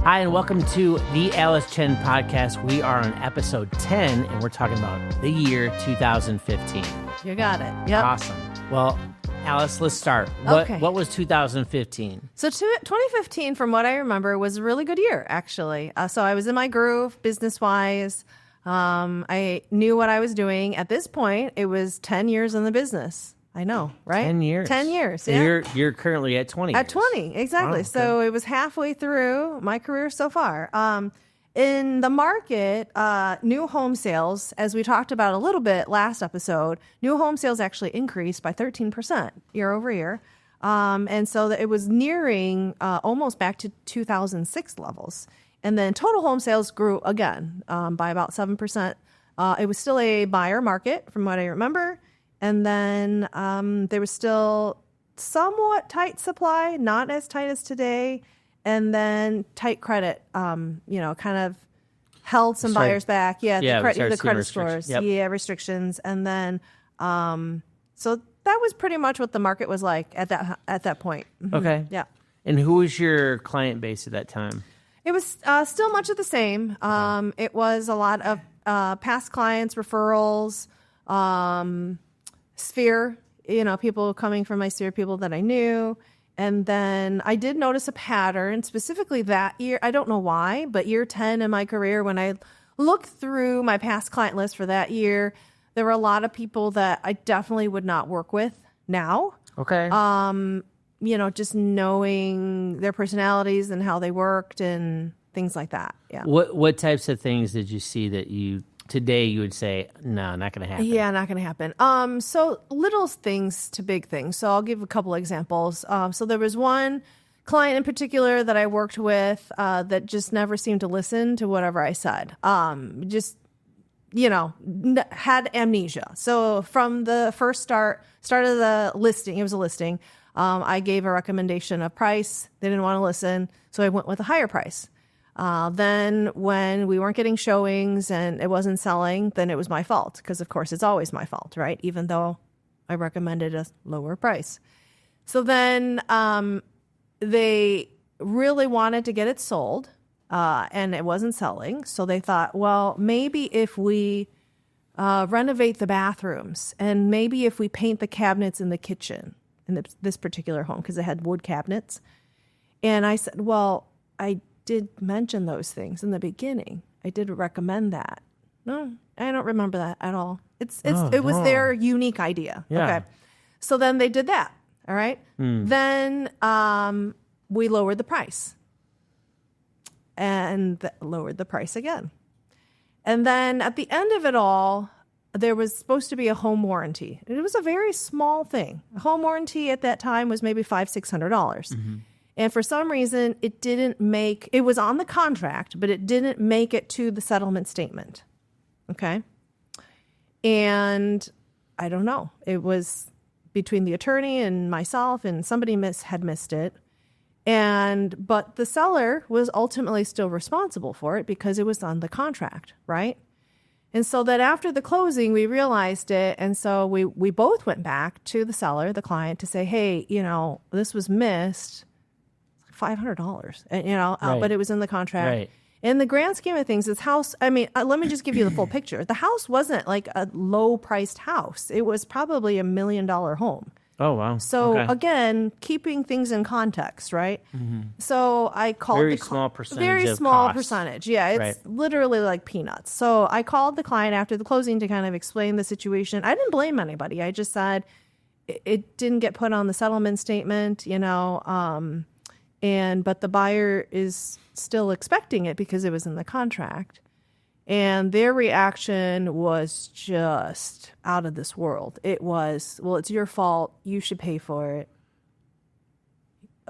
Hi, and welcome to the Alice Chen podcast. We are on episode 10, and we're talking about the year 2015. You got it. Yep. Awesome. Well, Alice, let's start. What was 2015? So 2015, from what I remember, was a really good year, actually. So I was in my groove business-wise. I knew what I was doing. At this point, it was 10 years in the business. I know, right? 10 years. 10 years, So yeah. you're currently at 20 At 20, exactly. Wow, so it was halfway through my career so far. In the market, new home sales, as we talked about a little bit last episode, new home sales actually increased by 13% year over year. And so it was nearing almost back to 2006 levels. And then total home sales grew again by about 7%. It was still a buyer market from what I remember. And then there was still somewhat tight supply, not as tight as today. And then tight credit, kind of held some buyers back. Yeah, the credit scores. Yep. Yeah, restrictions. And then, so that was pretty much what the market was like at that point. Mm-hmm. Okay. Yeah. And who was your client base at that time? It was still much of the same. It was a lot of past clients, referrals, sphere, people coming from my sphere, people that I knew. And then I did notice a pattern, specifically that year. I don't know why, but year 10 in my career, when I looked through my past client list for that year, there were a lot of people that I definitely would not work with now. Okay. Just knowing their personalities and how they worked and things like that. Yeah. What types of things did you see that today you would say, no, not going to happen? Yeah, not going to happen. So little things to big things. So I'll give a couple examples. So there was one client in particular that I worked with that just never seemed to listen to whatever I said. Had amnesia. So from the first start of the listing, it was a listing, I gave a recommendation of price. They didn't want to listen, so I went with a higher price. Then when we weren't getting showings and it wasn't selling, then it was my fault because, of course, it's always my fault, right? Even though I recommended a lower price. So then they really wanted to get it sold and it wasn't selling. So they thought, well, maybe if we renovate the bathrooms and maybe if we paint the cabinets in the kitchen in this particular home because it had wood cabinets. And I said, well, I did mention those things in the beginning. I did recommend that. No, I don't remember that at all. It was their unique idea. Yeah. Okay. So then they did that. All right. Then we lowered the price and lowered the price again. And then at the end of it all, there was supposed to be a home warranty. It was a very small thing. A home warranty at that time was maybe $500-$600. Mm-hmm. And for some reason, it was on the contract, but it didn't make it to the settlement statement. Okay. And I don't know. It was between the attorney and myself, and somebody had missed it. But the seller was ultimately still responsible for it because it was on the contract, right? And so that after the closing, we realized it. And so we both went back to the seller, the client, to say, hey, this was missed. $500, right. But it was in the contract. Right. In the grand scheme of things, this house, let me just give you the full picture. The house wasn't like a low-priced house. It was probably $1 million home. Oh, wow. So, Again, keeping things in context, right? Mm-hmm. So I called very small percentage. Very small percentage. Yeah, it's literally like peanuts. So I called the client after the closing to kind of explain the situation. I didn't blame anybody. I just said it didn't get put on the settlement statement, but the buyer is still expecting it because it was in the contract. And their reaction was just out of this world. It was, well, it's your fault. You should pay for it.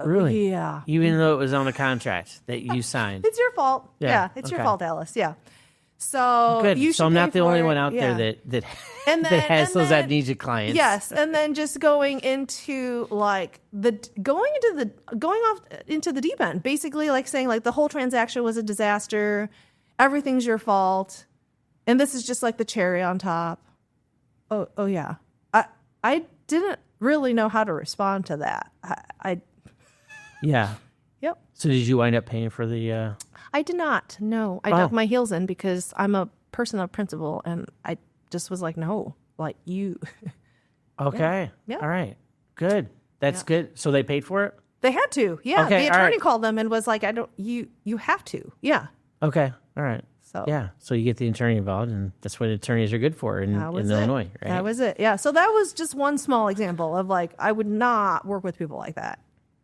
Really? Yeah. Even though it was on a contract that you signed. It's your fault. Yeah, it's your fault, Alice. Yeah. So good. You should I'm not the only it. one out there that has those amnesia clients. Yes, and then just going into going off into the deep end, basically like saying like the whole transaction was a disaster, everything's your fault, and this is just like the cherry on top. Oh yeah. I didn't really know how to respond to that. Yeah. Yep. So did you wind up paying for the? I did not. No, I dug my heels in because I'm a person of principle, and I just was like, no, like you. Okay. Yeah. All right. Good. That's good. So they paid for it? They had to. Yeah. Okay, The attorney all right. called them and was like, you have to. Yeah. Okay. All right. So Yeah. So you get the attorney involved, and that's what attorneys are good for in Illinois, right? That was it. Yeah. So that was just one small example of like, I would not work with people like that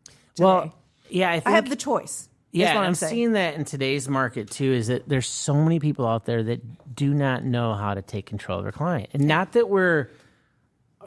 today. Well, yeah, I think I have the choice. Yeah, what I'm saying. seeing that in today's market too, is that there's so many people out there that do not know how to take control of their client. And not that we're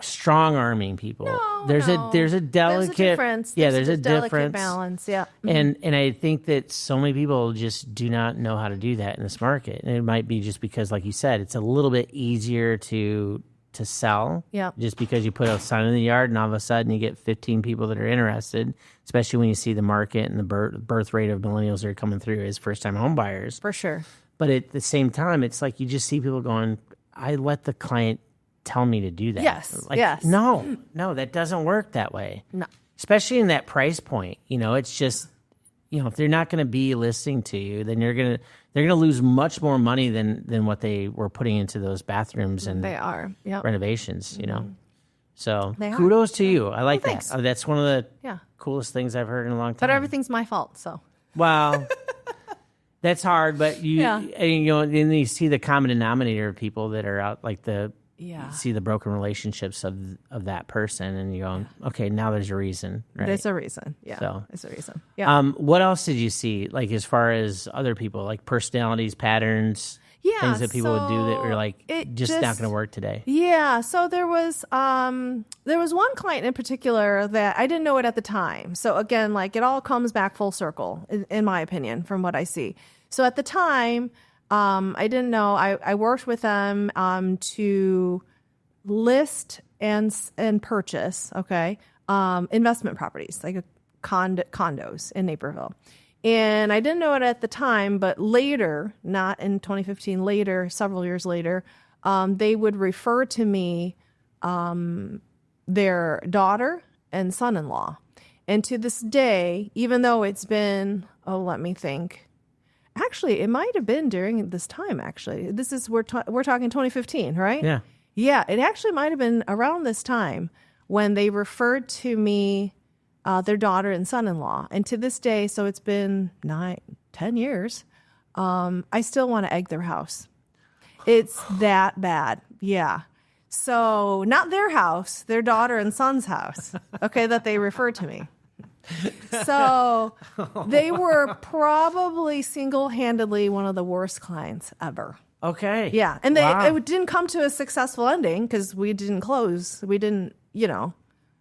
strong arming people. There's a delicate There's a difference. There's a delicate difference. balance. Yeah. And I think that so many people just do not know how to do that in this market. And it might be just because, like you said, it's a little bit easier to sell. Yeah. Just because you put a sign in the yard and all of a sudden you get 15 people that are interested, especially when you see the market and the birth rate of millennials that are coming through as first-time home buyers. For sure. But at the same time, it's like you just see people going, I let the client tell me to do that. Yes. Like, yes. No, that doesn't work that way. No. Especially in that price point. It's just, if they're not going to be listening to you, then they're going to lose much more money than what they were putting into those bathrooms and They are. Yep. renovations, So They are. kudos to you. I like that. thanks. That's one of the Yeah. coolest things I've heard in a long time. But everything's my fault. So. Well, that's hard, but Yeah. and then you see the common denominator of people that are out, like Yeah. you see the broken relationships of that person, and you're going, okay, now there's a reason, right? There's a reason. Yeah. So. There's a reason. Yeah. What else did you see, like as far as other people, like personalities, patterns, Yeah, things that people would do that were like it just not going to work today? Yeah. So there was one client in particular that I didn't know it at the time. So again, like it all comes back full circle, in my opinion, from what I see. So at the time, I didn't know. I worked with them to list and purchase, investment properties, like condos in Naperville. And I didn't know it at the time, but later, not in 2015, later, several years later, they would refer to me their daughter and son-in-law. And to this day, even though it's been, let me think. Actually, it might have been during this time, actually. This is, we're talking 2015, right? Yeah. Yeah, it actually might have been around this time when they referred to me their daughter and son-in-law. And to this day, so it's been 10 years, I still want to egg their house. It's that bad. Yeah. So not their house, their daughter and son's house, that they refer to me. So they were probably single-handedly one of the worst clients ever. Okay. Yeah. And it didn't come to a successful ending because we didn't close. We didn't,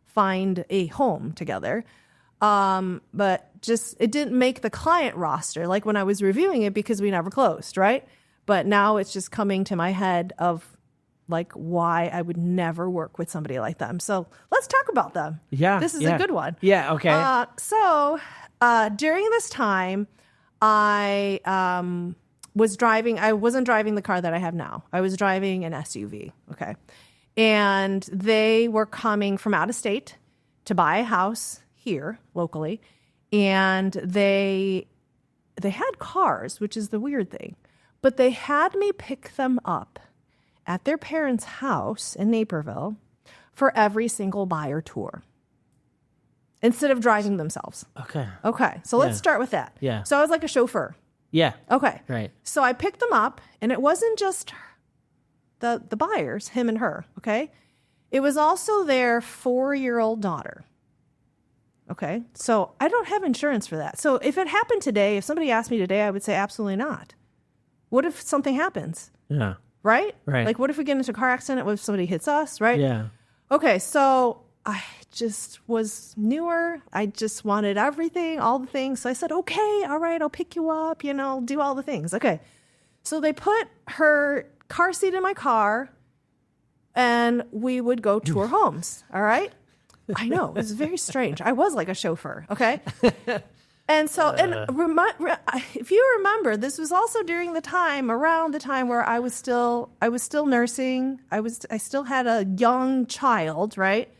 find a home together. But just, it didn't make the client roster like when I was reviewing it because we never closed, right? But now it's just coming to my head of like why I would never work with somebody like them. So let's talk about them. Yeah. This is a good one. Yeah. Okay. So during this time, I was driving. I wasn't driving the car that I have now. I was driving an SUV. Okay. And they were coming from out of state to buy a house here locally. And they had cars, which is the weird thing. But they had me pick them up at their parents' house in Naperville for every single buyer tour instead of driving themselves. Okay. So let's start with that. Yeah. So I was like a chauffeur. Yeah. Okay. Right. So I picked them up, and it wasn't just the buyers, him and her. Okay. It was also their 4-year-old daughter. Okay. So I don't have insurance for that. So if it happened today, if somebody asked me today, I would say absolutely not. What if something happens? Yeah. Right? Right. Like, what if we get into a car accident? What if somebody hits us? Right? Yeah. Okay, so I just was newer. I just wanted everything, all the things. So I said, okay, all right, I'll pick you up, do all the things. Okay. So they put her car seat in my car, and we would go tour homes. All right? I know. It was very strange. I was like a chauffeur. Okay. And so, if you remember, this was also during around the time where I was still nursing. I still had a young child, right?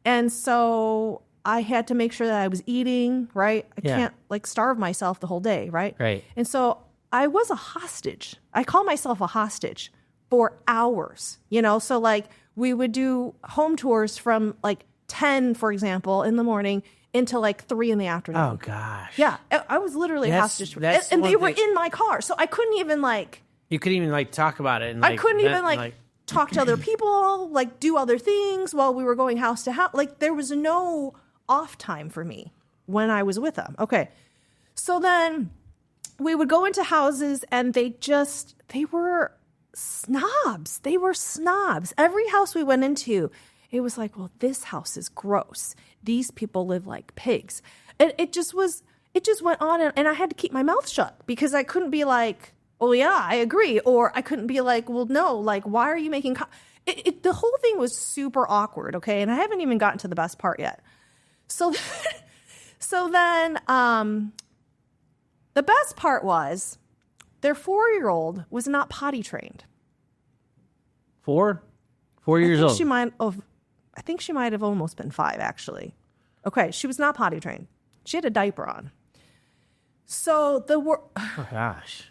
And so I had to make sure that I was eating, right? I Yeah. can't like starve myself the whole day, right? Right. And so I was a hostage. I call myself a hostage for hours, you know? So like we would do home tours from like 10, for example, in the morning until like 3 in the afternoon. Oh gosh. Yeah. I was literally a hostage. And they were in my car. So I couldn't even like... You couldn't even like talk about it. And, I couldn't even like talk to other people, like do other things while we were going house to house. Like there was no off time for me when I was with them. Okay. So then we would go into houses and they were snobs. They were snobs. Every house we went into, it was like, well, this house is gross. These people live like pigs. And it just went on. And I had to keep my mouth shut because I couldn't be like, oh yeah, I agree. Or I couldn't be like, well, no, like, why are you making, the whole thing was super awkward. Okay. And I haven't even gotten to the best part yet. So then, the best part was their 4-year-old was not potty trained. 4 years old. I think she might have almost been 5 actually. Okay. She was not potty trained. She had a diaper on. So oh gosh.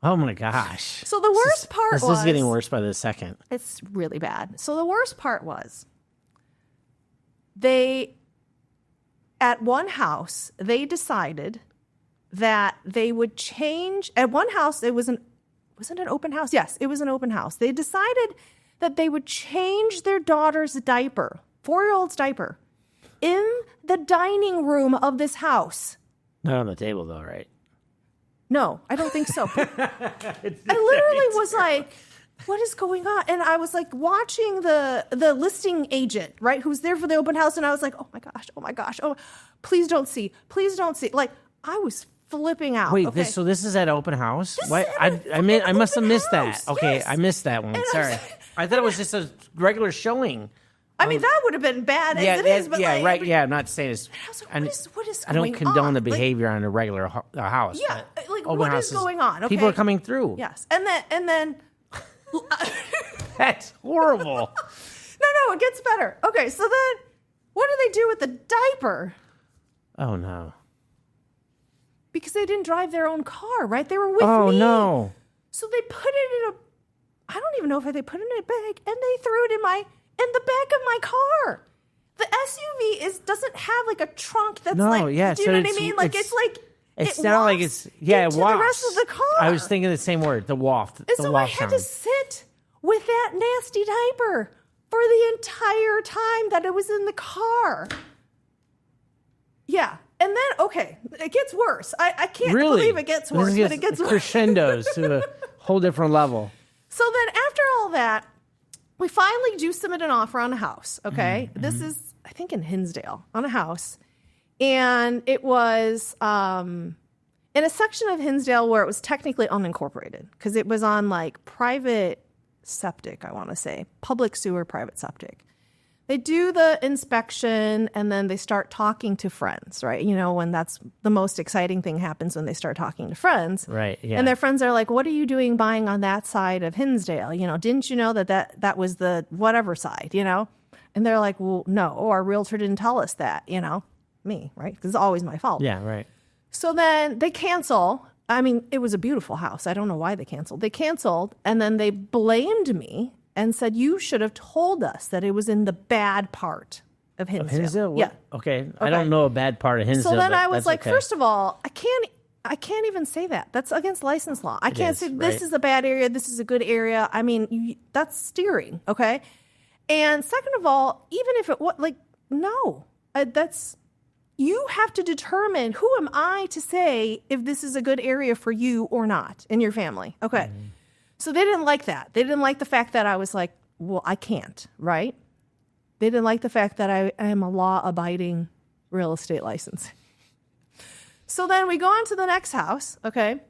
Oh my gosh. So the worst part was... This is getting worse by the second. It's really bad. So the worst part was at one house, they decided that they would change... At one house, was it an open house? Yes, it was an open house. They decided that they would change their daughter's diaper, 4-year-old's diaper, in the dining room of this house. Not on the table though, right? No, I don't think so. I literally was like, what is going on? And I was like watching the listing agent, right, who's there for the open house. And I was like, oh my gosh. Oh, please don't see. Like I was flipping out. Wait, okay? so this is at open house? What? I must have missed that. Okay, yes. I missed that one. Sorry. I thought it was just a regular showing. I mean, that would have been bad as it is, but like, right. Yeah, I'm not saying it's. Like, what is going on? I don't condone the behavior on a regular house. Yeah, like what is going on? Okay. People are coming through. Yes, and then that's horrible. No, it gets better. Okay, so then what do they do with the diaper? Oh no! Because they didn't drive their own car, right? They were with me. Oh no! So they put it in I don't even know if they put it in a bag, and they threw it in the back of my car. The SUV doesn't have like a trunk that's do you know what I mean? Like it's like it's not like it's it wafts. The rest of the car. I was thinking the same word, the waft. And so I had to sit with that nasty diaper for the entire time that it was in the car. Yeah. And then it gets worse. I can't believe it gets worse, but it gets worse. Crescendos to a whole different level. So then after all that, we finally do submit an offer on a house, okay? Mm-hmm. This is, I think, in Hinsdale, on a house. And it was in a section of Hinsdale where it was technically unincorporated because it was on, like, private septic, I want to say. Public sewer, private septic. They do the inspection, and then they start talking to friends, right? You know, when that's the most exciting thing happens when they start talking to friends. Right, yeah. And their friends are like, what are you doing buying on that side of Hinsdale? You know, didn't you know that was the whatever side, you know? And they're like, well, no, our realtor didn't tell us that, you know? Me, right? Because it's always my fault. Yeah, right. So then they cancel. I mean, it was a beautiful house. I don't know why they canceled. They canceled, and then they blamed me and said, you should have told us that it was in the bad part of Hinsdale. Hinsdale? Yeah. Okay. I don't know a bad part of Hinsdale. So then I was like, first of all, I can't even say that. That's against license law. I can't say this is a bad area, this is a good area. I mean, that's steering, okay? And second of all, even if it was, like, no. You have to determine, who am I to say if this is a good area for you or not in your family, okay? Mm-hmm. So they didn't like that. They didn't like the fact that I was like, well, I can't, right? They didn't like the fact that I am a law-abiding real estate license. So then we go on to the next house, okay?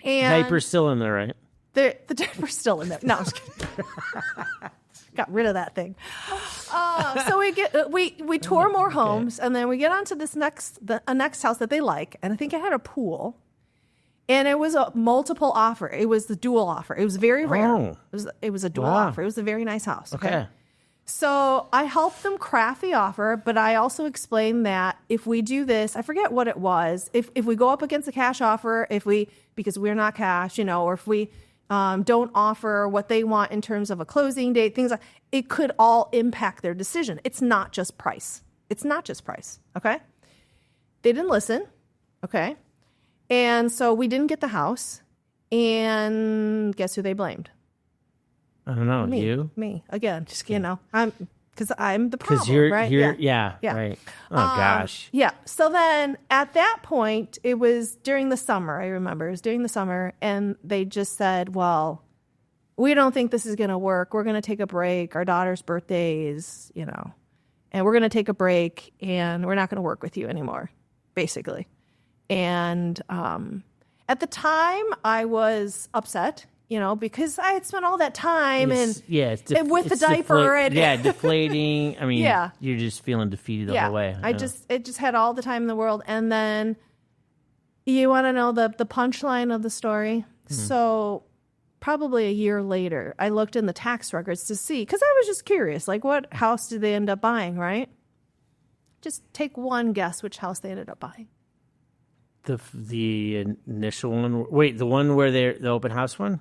And diaper's still in there, right? The diaper's still in there. No, I'm just kidding. Got rid of that thing. So we tour more homes, and then we get onto this next house that they like, and I think it had a pool. And it was a multiple offer. It was the dual offer. It was very rare. Oh. It was a dual offer. It was a very nice house. Okay. So I helped them craft the offer, but I also explained that if we do this, I forget what it was. If we go up against a cash offer, because we're not cash, or if we don't offer what they want in terms of a closing date, things like it could all impact their decision. It's not just price. Okay. They didn't listen. Okay. And so we didn't get the house. And guess who they blamed? I don't know. Me again. Just because I'm the problem. Because you're right? yeah, right. Oh gosh. Yeah. So then at that point, it was during the summer. I remember it was during the summer, and they just said, "Well, we don't think this is going to work. We're going to take a break. Our daughter's birthday is, and we're going to take a break, and we're not going to work with you anymore, basically." And at the time, I was upset. Because I had spent all that time and with the diaper deflating. I mean, you're just feeling defeated the whole way. It just had all the time in the world. And then you want to know the punchline of the story? Mm-hmm. So probably a year later, I looked in the tax records to see, because I was just curious, like what house did they end up buying, right? Just take one guess which house they ended up buying. The initial one. Wait, the one where the open house one?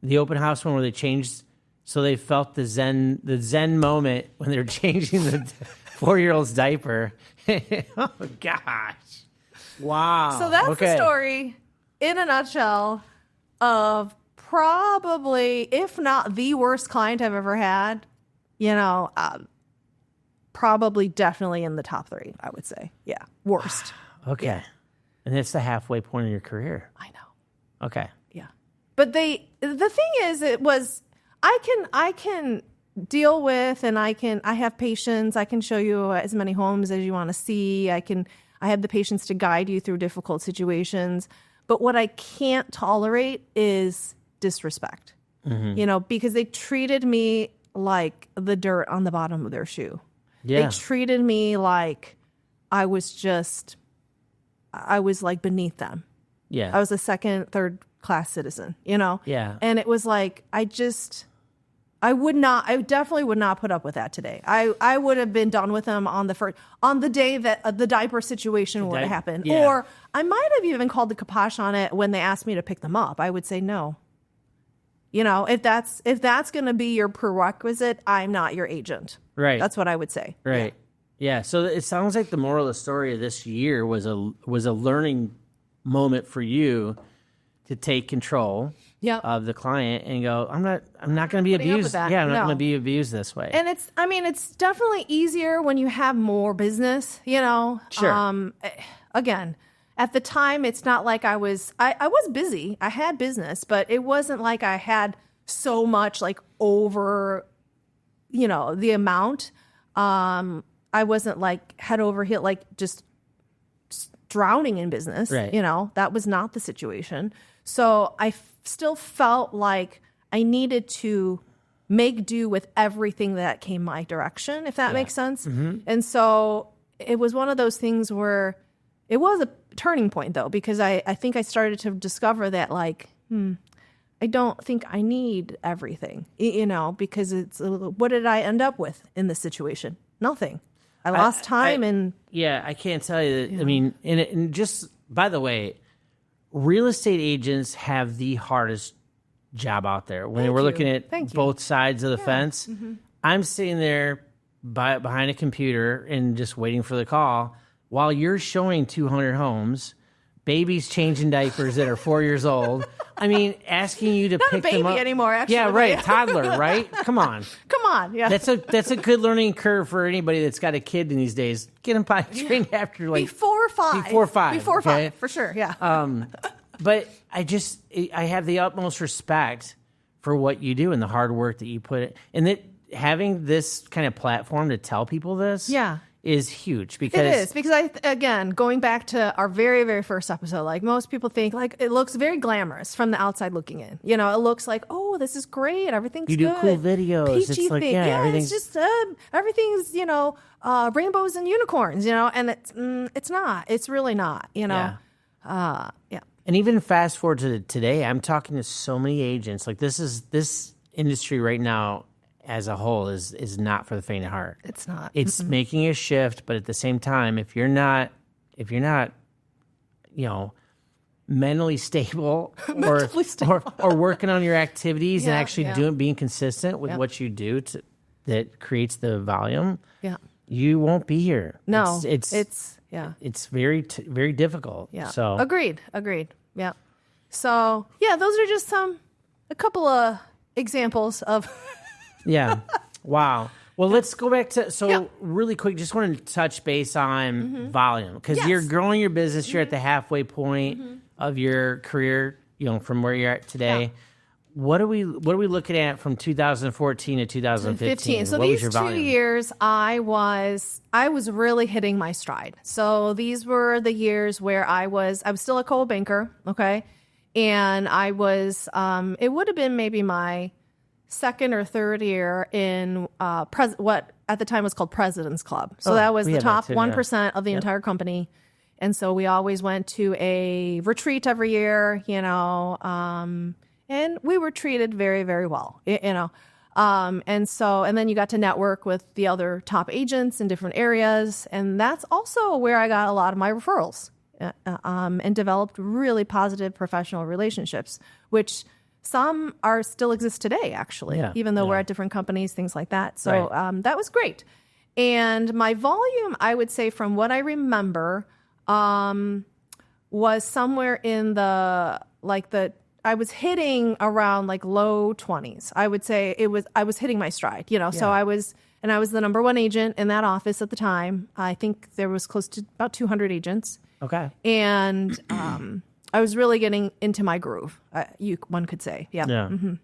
The open house one where they changed, so they felt the zen moment when they're changing the 4-year-old's diaper. Oh gosh! Wow. So that's the story in a nutshell of probably, if not the worst client I've ever had. Probably definitely in the top 3. I would say, worst. Okay, yeah. And it's the halfway point of your career. I know. Okay. But the thing is, it was, I can deal with, and I have patience. I can show you as many homes as you want to see. I have the patience to guide you through difficult situations. But what I can't tolerate is disrespect, because they treated me like the dirt on the bottom of their shoe. Yeah. They treated me like I was like beneath them. Yeah. I was a second, third class citizen, Yeah. And it was like, I definitely would not put up with that today. I would have been done with them on the day that the diaper situation would have happened. Yeah. Or I might have even called the kibosh on it when they asked me to pick them up. I would say no. If that's going to be your prerequisite, I'm not your agent. Right. That's what I would say. Right. Yeah. So it sounds like the moral of the story of this year was a learning moment for you to take control of the client and go, I'm not going to be abused. Yeah, I'm not going to be abused this way. And it's definitely easier when you have more business, Sure. Again, at the time, it's not like I was busy. I had business, but it wasn't like I had so much like over, the amount. I wasn't like head over heel, like just drowning in business. Right. That was not the situation. So I still felt like I needed to make do with everything that came my direction, if that makes sense. Mm-hmm. And so it was one of those things where it was a turning point, though, because I think I started to discover that, like, I don't think I need everything, because what did I end up with in this situation? Nothing. I lost time and... Yeah, I can't tell you that. I mean, and just, by the way, real estate agents have the hardest job out there. When we're looking at both sides of the fence, I'm sitting there behind a computer and just waiting for the call while you're showing 200 homes, babies changing diapers that are 4 years old. I mean, asking you to pick them up. Not a baby anymore, actually. Yeah, right. Toddler, right? Come on. Yeah. That's a good learning curve for anybody that's got a kid in these days. Get them potty trained after like... Before 5. Before 5, for sure, yeah. But I have the utmost respect for what you do and the hard work that you put in. And that having this kind of platform to tell people this is huge. Because it is. Because again, going back to our very, very first episode, like most people think like it looks very glamorous from the outside looking in. It looks like, oh, this is great. Everything's good. You do cool videos. Peachy it's like, thing. It's just everything's, rainbows and unicorns, and it's not. It's really not, Yeah. And even fast forward to today, I'm talking to so many agents. Like this industry right now as a whole is not for the faint of heart. It's not. It's making a shift, but at the same time, if you're not, mentally stable or working on your activities and actually being consistent with what you do that creates the volume, you won't be here. No, it's very very difficult. Yeah. So agreed. Yeah. So those are just a couple of examples of. Yeah. Wow. Well, let's go back to really quick. Just want to touch base on volume because you're growing your business. You're at the halfway point of your career. From where you're at today. Yeah. What are we looking at from 2014 to 2015? So these 2 years, I was really hitting my stride. So these were the years where I was still a cold banker, okay, and I was. It would have been maybe my second or third year in what at the time was called President's Club. So that was the top 1% of the entire company. And so we always went to a retreat every year, and we were treated very, very well, and then you got to network with the other top agents in different areas. And that's also where I got a lot of my referrals and developed really positive professional relationships, which some still exist today, actually, even though we're at different companies, things like that. So that was great. And my volume, I would say from what I remember, was somewhere in I was hitting around low 20s. I would say I was hitting my stride, so I was the number one agent in that office at the time. I think there was close to about 200 agents. Okay. And, I was really getting into my groove, one could say. Yeah. Yeah. Mm-hmm.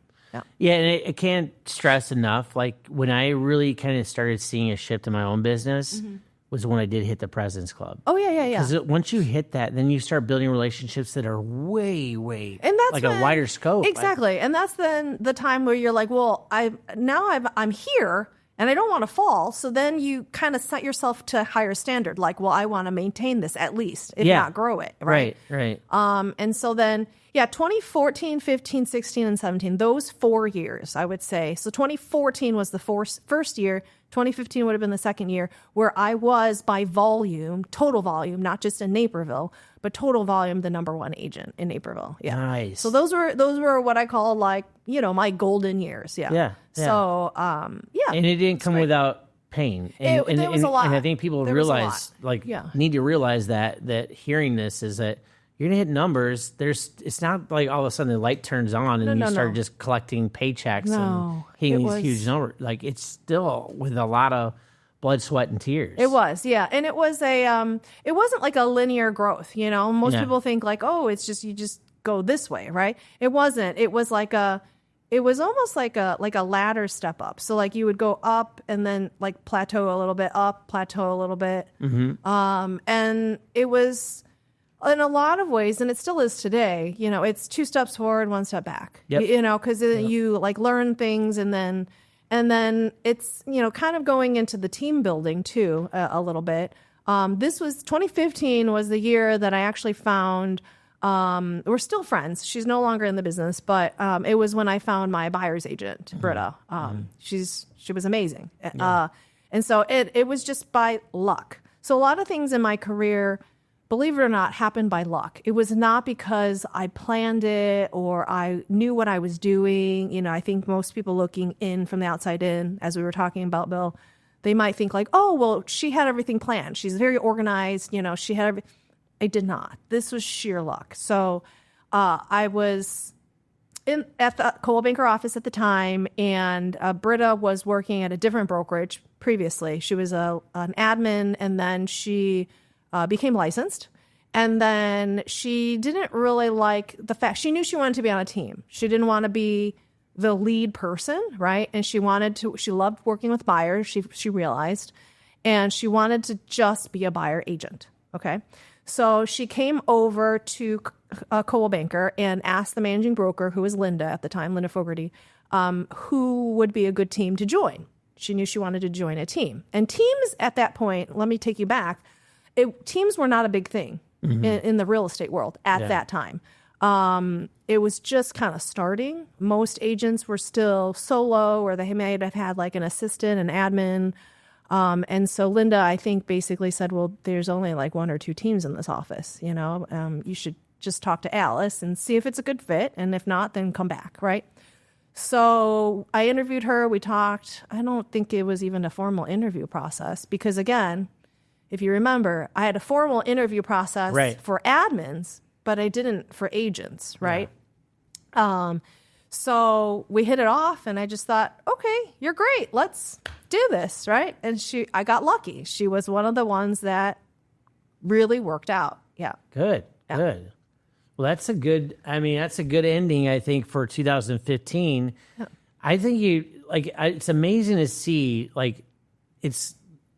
Yeah. And I can't stress enough, when I really kind of started seeing a shift in my own business was when I did hit the President's Club. Oh, yeah. Because once you hit that, then you start building relationships that are way, way, and that's a wider scope. Exactly. And that's then the time where you're like, well, I'm here and I don't want to fall. So then you kind of set yourself to a higher standard. I want to maintain this at least, if not grow it. Right. And so then, 2014, 15, 16, and 17, those 4 years, I would say. So 2014 was the first year. 2015 would have been the second year where I was by volume, total volume, not just in Naperville, but total volume, the number one agent in Naperville. Yeah. Nice. So those were what I call my golden years. Yeah. Yeah. So, And it didn't come without pain. There was a lot. And I think people need to realize that hearing this is that you're going to hit numbers. It's not like all of a sudden the light turns on and you start just collecting paychecks and hitting these huge numbers. It's still with a lot of blood, sweat, and tears. It was, yeah. And it was it wasn't like a linear growth, Most people think it's just, you just go this way, right? It wasn't. It was almost like a ladder step up. So you would go up and then plateau a little bit, up, plateau a little bit. Mm-hmm. And it was in a lot of ways, and it still is today, it's 2 steps forward, 1 step back, because you learn things and then it's, kind of going into the team building too, a little bit. This was 2015 was the year that I actually found, we're still friends. She's no longer in the business, but it was when I found my buyer's agent, Britta. She was amazing. And so it was just by luck. So a lot of things in my career, believe it or not, happened by luck. It was not because I planned it or I knew what I was doing. I think most people looking in from the outside in, as we were talking about, Bill, they might think oh, well, she had everything planned. She's very organized. She had everything. I did not. This was sheer luck. So I was at the Coldwell Banker office at the time, and Britta was working at a different brokerage previously. She was an admin, and then she became licensed. And then she didn't really like the fact, she knew she wanted to be on a team. She didn't want to be the lead person, right? And she loved working with buyers, she realized, and she wanted to just be a buyer agent, okay? So she came over to Coldwell Banker and asked the managing broker, who was Linda at the time, Linda Fogarty, who would be a good team to join. She knew she wanted to join a team. And teams at that point, let me take you back, teams were not a big thing in the real estate world at that time. It was just kind of starting. Most agents were still solo, or they might have had like an assistant, an admin. And so Linda, I think, basically said, well, there's only like 1 or 2 teams in this office. You should just talk to Alice and see if it's a good fit. And if not, then come back, right? So I interviewed her. We talked. I don't think it was even a formal interview process because, again, if you remember, I had a formal interview process for admins, but I didn't for agents, right? Yeah. So we hit it off, and I just thought, okay, you're great. Let's do this, right? And I got lucky. She was one of the ones that really worked out. Yeah. Good. Well, that's a good ending, I think, for 2015. Yeah. I think it's amazing to see, it's,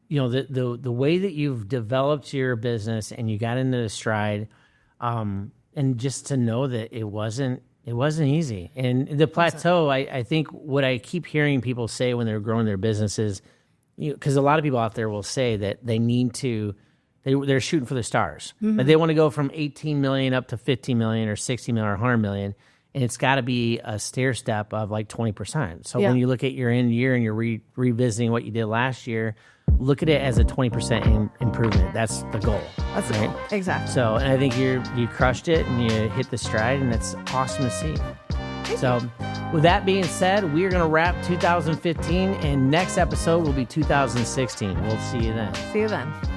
the way that you've developed your business and you got into the stride, and just to know that it wasn't easy. And the plateau, I think what I keep hearing people say when they're growing their businesses, because a lot of people out there will say that they need to, they're shooting for the stars. Mm-hmm. But they want to go from 18 million up to 50 million or 60 million or 100 million. And it's got to be a stair step of like 20%. So when you look at your end year and you're revisiting what you did last year, look at it as a 20% improvement. That's the goal. That's right. Exactly. So, and I think you crushed it and you hit the stride, and that's awesome to see. So, with that being said, we are going to wrap 2015, and next episode will be 2016. We'll see you then. See you then.